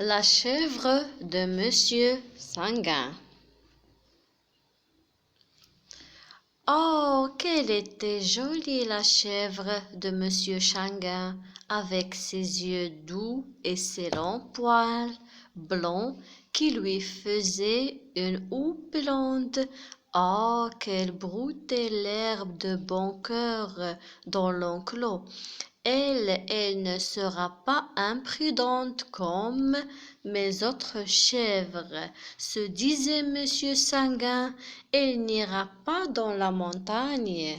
La chèvre de Monsieur Sanguin. Oh, qu'elle était jolie la chèvre de Monsieur Sanguin, avec ses yeux doux et ses longs poils blonds qui lui faisaient une houppe blonde. Oh, qu'elle broutait l'herbe de bon cœur dans l'enclos. Elle ne sera pas imprudente comme mes autres chèvres, se disait Monsieur Sanguin. Elle n'ira pas dans la montagne.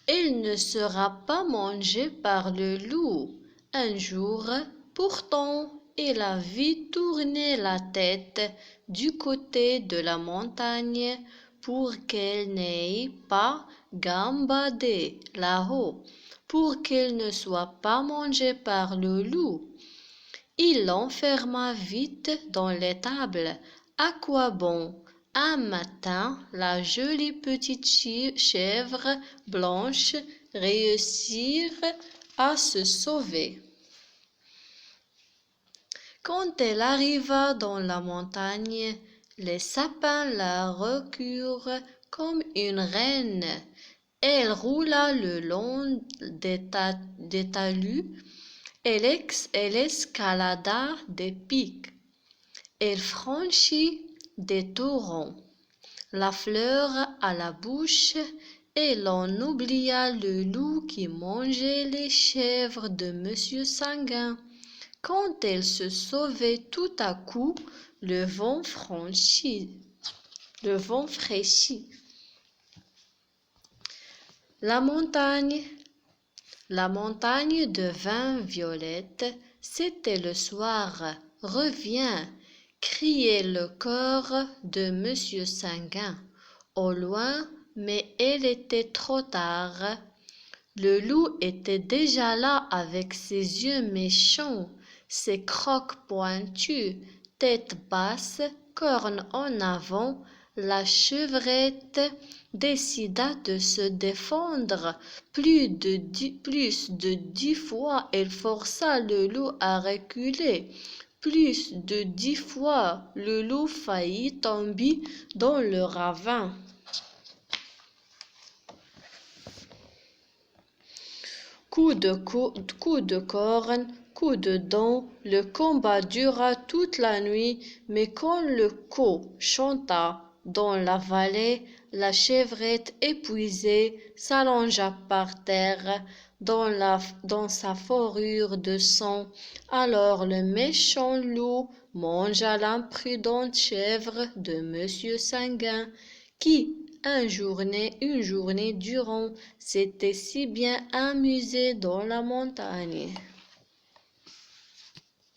Elle ne sera pas mangée par le loup. Un jour, pourtant, elle a vite tourné la tête du côté de la montagne pour qu'elle n'aille pas gambader là-haut, pour qu'elle ne soit pas mangée par le loup. Il l'enferma vite dans l'étable. À quoi bon? Un matin, la jolie petite chèvre blanche réussit à se sauver. Quand elle arriva dans la montagne, les sapins la reçurent comme une reine. Elle roula le long des talus. Elle escalada des pics. Elle franchit des torrents. La fleur à la bouche, et l'on oublia le loup qui mangeait les chèvres de Monsieur Sanguin. Quand elle se sauvait tout à coup, le vent fraîchit. La montagne devint violette. C'était le soir. Reviens, criait le cœur de Monsieur Sanguin. Au loin, mais il était trop tard. Le loup était déjà là avec ses yeux méchants, ses crocs pointus, tête basse, cornes en avant. La chevrette décida de se défendre. Plus de 10 fois, elle força le loup à reculer. Plus de 10 fois, le loup faillit tomber dans le ravin. Coup de corne, coup de dent, le combat dura toute la nuit, mais quand le coq chanta dans la vallée, la chevrette épuisée s'allongea par terre dans sa fourrure de sang. Alors le méchant loup mangea l'imprudente chèvre de Monsieur Sanguin, qui, une journée durant, s'était si bien amusé dans la montagne.